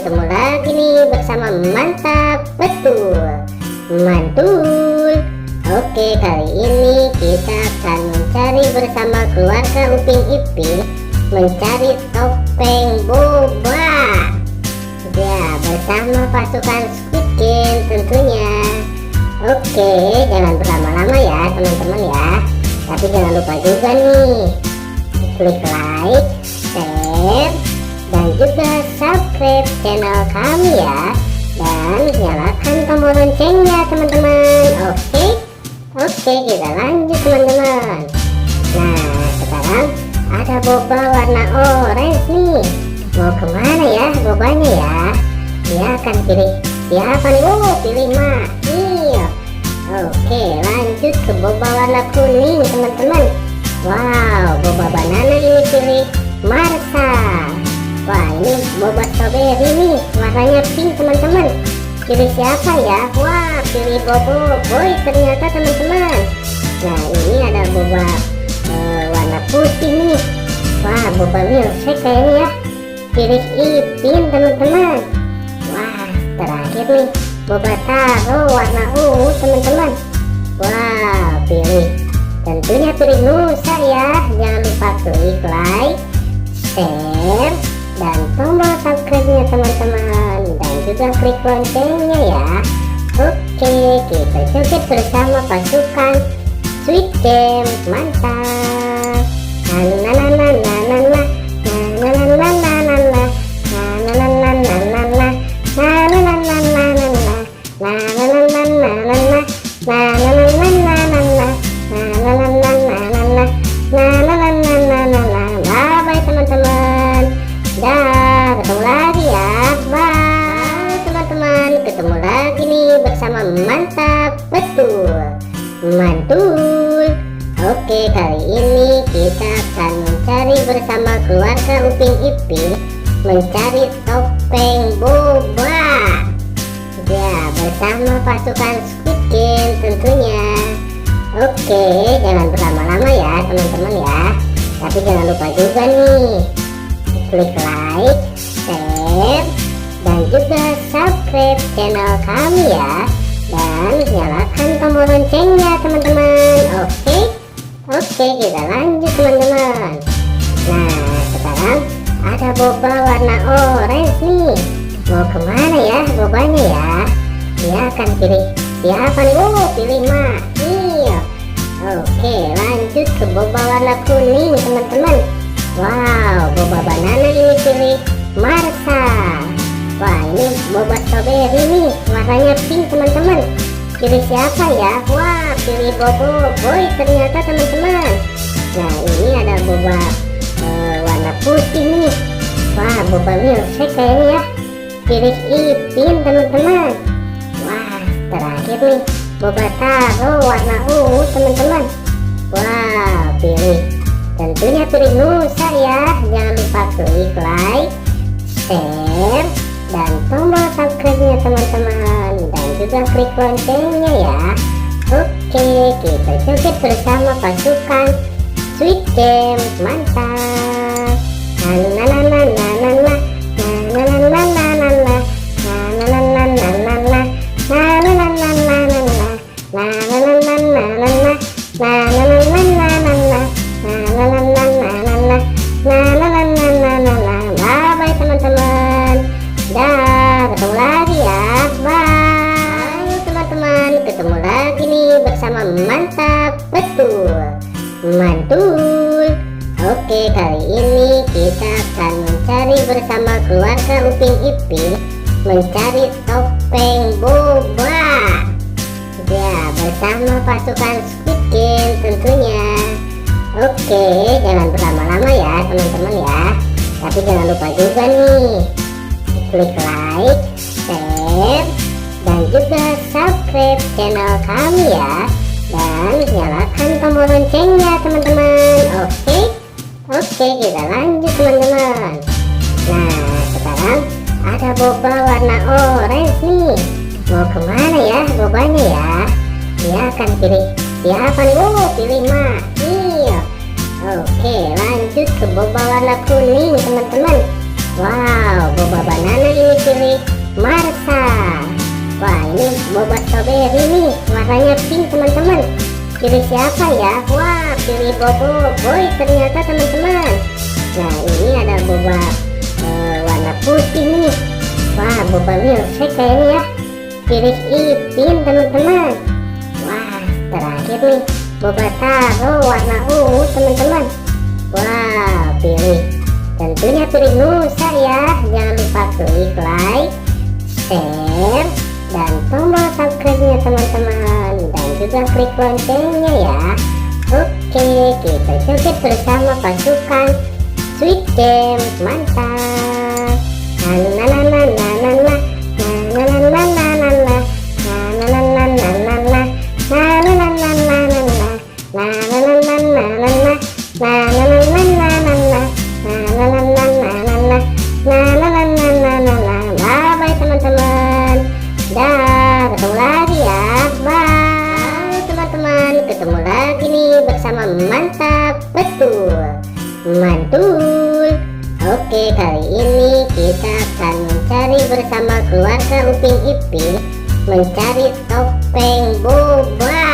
ketemu lagi nih bersama Mantap Betul Mantul. Oke, kali ini kita akan mencari bersama keluarga Upin Ipin, mencari topeng boba. Ya, bersama pasukan Squid Game tentunya. Oke, jangan berlama-lama ya teman-teman ya. Tapi jangan lupa juga nih, klik like, share, dan juga subscribe channel kami ya. Dan nyalakan tombol loncengnya teman-teman. Oke, kita lanjut teman-teman. Nah, sekarang ada boba warna orange nih. Mau kemana ya bobanya ya? Dia akan pilih siapa nih? Pilih Mak. Oke, lanjut ke boba warna kuning teman-teman. Wow, boba banana ini pilih Marsa. Wah, ini boba strawberry nih, warnanya pink teman-teman. Pilih siapa ya? Wah, pilih Bobo Boy ternyata teman-teman. Nah, ini ada boba warna putih nih. Wah, boba milkshake kayaknya ya. Pilih Ipin teman-teman. Wah, terakhir nih boba taro warna ungu teman-teman. Wah, tentunya pilih Nusa ya. Jangan lupa klik like, share, dan tombol subscribe-nya teman-teman, dan juga klik loncengnya ya. Oke, kita joget bersama pasukan Squid Game. Mantap. Bye teman-teman. Dah, ketemu lagi ya. Bye teman-teman. Ketemu lagi nih bersama Mantap Betul Mantul. Oke, kali ini kita akan mencari bersama keluarga Upin Ipin, mencari topeng boba. Ya, bersama pasukan Squid Game tentunya. Oke, jangan berlama-lama ya teman-teman ya. Tapi jangan lupa juga nih, klik like, share, dan juga subscribe channel kami ya. Dan nyalakan tombol loncengnya teman-teman. Oke, kita lanjut teman-teman. Nah, sekarang ada boba warna orange nih. Mau kemana ya bobanya ya? Dia akan pilih siapa nih? Pilih Mak. Oke, lanjut ke boba warna kuning teman-teman. Wow, boba banana ini pilih Marsa. Wah, ini boba strawberry nih, warnanya pink teman-teman. Pilih siapa ya? Wah, pilih Bobo Boy ternyata teman-teman. Nah, ini ada boba warna putih nih. Wah, boba milkshake kayaknya ya. Pilih Ipin teman-teman. Wah, terakhir nih boba taro warna ungu teman-teman. Wah, tentunya pilih Nusa ya. Jangan lupa klik like, share, dan tombol subscribe-nya teman-teman, dan juga klik loncengnya ya. Oke, kita joget bersama pasukan Squid Game. Mantap. Bye teman-teman. Dah, ketemu lagi ya. Bye teman-teman. Ketemu lagi nih bersama Mantap Betul Mantul. Oke, kali ini kita akan mencari bersama keluarga Upin Ipin, mencari topeng boba. Ya, bersama pasukan Squid Game tentunya. Oke, jangan berlama-lama ya teman-teman ya. Tapi jangan lupa juga nih, klik like, share, dan juga subscribe channel kami ya. Dan nyalakan tombol loncengnya teman-teman. Oke, kita lanjut teman-teman. Nah, sekarang ada boba warna orange nih. Mau kemana ya bobanya ya? Dia akan pilih siapa nih? Pilih Mak. Oke, lanjut ke boba warna kuning teman-teman. Wow, boba banana ini pilih Marsa. Wah, ini boba strawberry nih, warnanya pink teman-teman. Pilih siapa ya? Wah, pilih Bobo Boy ternyata teman-teman. Nah, ini ada boba warna putih nih. Wah, boba milkshake kayaknya ya. Pilih Ipin teman-teman. Wah, terakhir nih boba taro warna ungu teman-teman. Wah, tentunya pilih Nusa ya. Jangan lupa klik like, share, dan tombol subscribe-nya teman-teman, dan juga klik loncengnya ya. Oke, kita joget bersama pasukan Squid Game. Mantap. Bye teman-teman. Dah, ketemu lagi ya. Bye teman-teman, ketemu lagi nih bersama Mantap Betul Mantul. Oke, kali ini kita akan mencari bersama keluarga Upin Ipin, mencari topeng boba.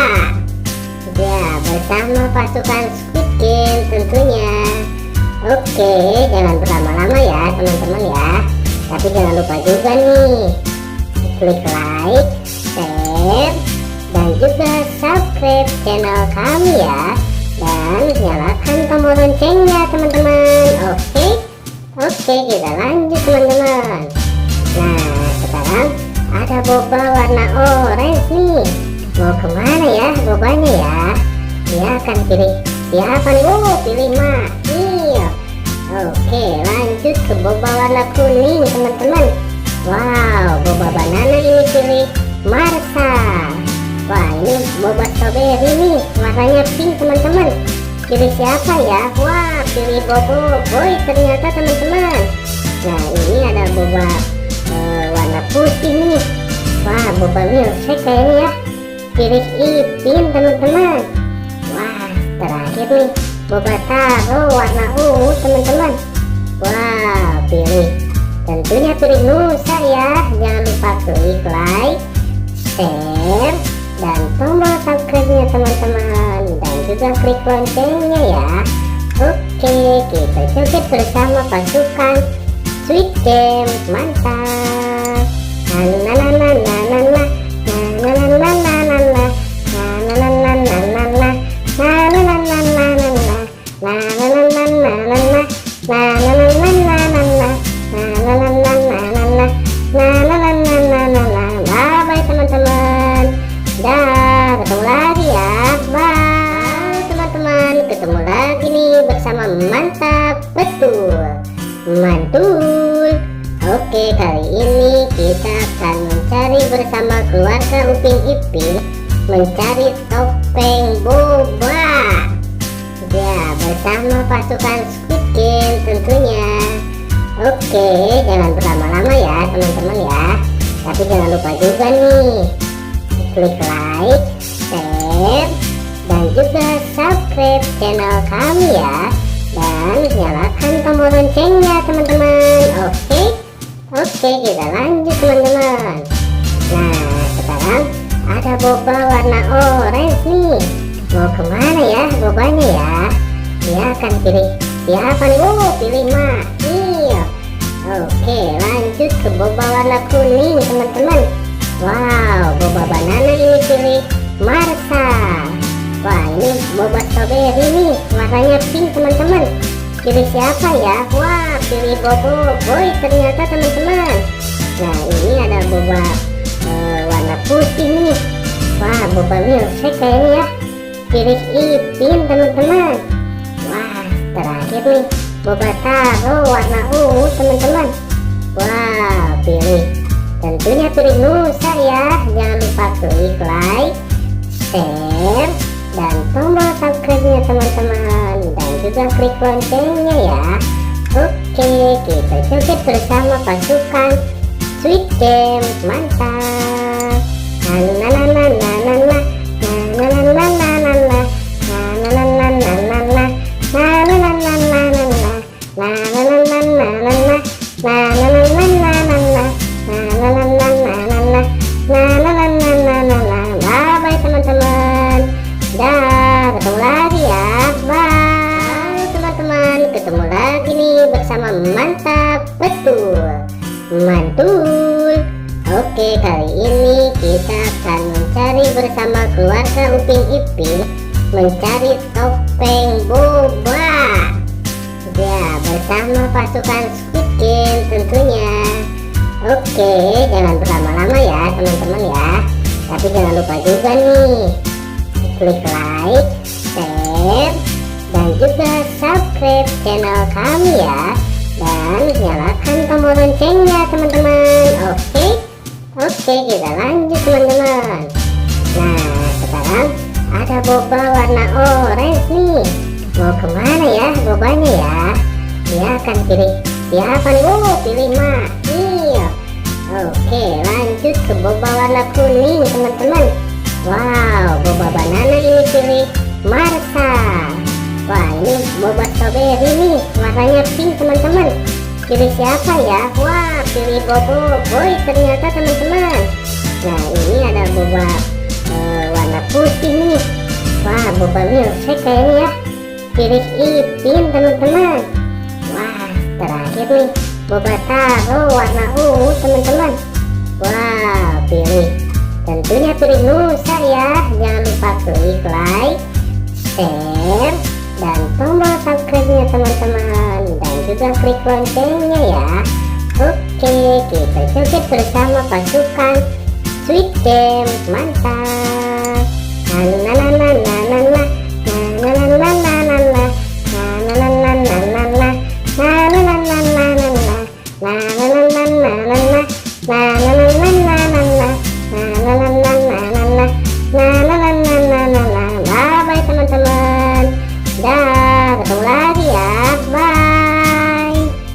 Ya, bersama pasukan Squid Game tentunya. Oke, jangan berlama-lama ya teman-teman ya. Tapi jangan lupa juga nih, klik like, share, dan juga subscribe channel kami ya. Dan nyalakan tombol loncengnya teman-teman. Oke, kita lanjut teman-teman. Nah, sekarang ada boba warna orange nih. Mau kemana ya bobanya ya? Dia akan pilih siapa nih? Oh, pilih Mail. Oke, lanjut ke boba warna kuning teman-teman. Wow, boba banana ini pilih Marsa. Wah, ini boba strawberry nih, warnanya pink teman-teman. Pilih siapa ya? Wah, pilih Bobo Boy ternyata teman-teman. Nah, ini ada boba warna putih nih. Wah, boba milkshake kayaknya ya. Pilih Ipin teman-teman. Wah, terakhir nih boba taro warna ungu teman-teman. Wah, tentunya pilih Nusa ya. Jangan lupa klik like, share, dan tombol subscribe-nya teman-teman, dan juga klik loncengnya ya. Oke, kita joget bersama pasukan Squid Game. Mantap. Bye teman-teman. Dah, ketemu lagi ya. Bye teman-teman, ketemu lagi nih bersama Mantap Betul Mantul. Oke, kali ini kita akan mencari bersama keluarga Upin Ipin, mencari topeng boba. Ya, bersama pasukan Squid Game tentunya. Oke, jangan berlama-lama ya teman-teman ya. Tapi jangan lupa juga nih, klik like, share, dan juga subscribe channel kami ya. Dan nyalakan tombol loncengnya teman-teman. Oke, kita lanjut teman-teman. Nah, sekarang ada boba warna orange nih. Mau kemana ya bobanya ya? Dia akan pilih siapa nih? Oh, pilih Mail. Oke, lanjut ke boba warna kuning teman-teman. Wow, boba banana ini pilih Marsa. Wah, ini boba strawberry nih, warnanya pink teman-teman. Pilih siapa ya? Wah, pilih Bobo Boy ternyata teman-teman. Nah, ini ada boba warna putih nih. Wah, boba milkshake kayaknya ya. Pilih Ipin teman-teman. Wah, terakhir nih boba taro warna ungu teman-teman. Wah, tentunya pilih Nusa ya. Jangan lupa klik like, share, dan tombol subscribe-nya teman-teman, dan juga klik loncengnya ya. Oke, kita joget bersama pasukan Squid Game. Mantap. Betul, mantul. Oke, kali ini kita akan mencari bersama keluarga Upin Ipin, mencari topeng boba. Ya, bersama pasukan Squid Game tentunya. Oke, jangan berlama-lama ya teman-teman ya. Tapi jangan lupa juga nih, klik like, share, dan juga subscribe channel kami ya. Dan nyalakan tombol loncengnya teman-teman. Oke, kita lanjut teman-teman. Nah, sekarang ada boba warna orange nih. Mau kemana ya bobanya ya? Dia akan pilih siapa nih? Oh, pilih Mak. Iya. Oke, lanjut ke boba warna kuning teman-teman. Wow, boba banana ini pilih Marsa. Wah, ini boba strawberry nih, warnanya pink teman-teman. Pilih siapa ya? Wah, pilih Bobo Boy ternyata teman-teman. Nah, ini ada boba warna putih nih. Wah, boba milkshake kayaknya ya. Pilih Ipin teman-teman. Wah, terakhir nih boba taro warna ungu teman-teman. Wah, tentunya pilih Nusa ya. Jangan lupa klik like, share, dan tombol subscribe-nya teman-teman, dan juga klik loncengnya ya. Oke, kita joget bersama pasukan Squid Game. Mantap.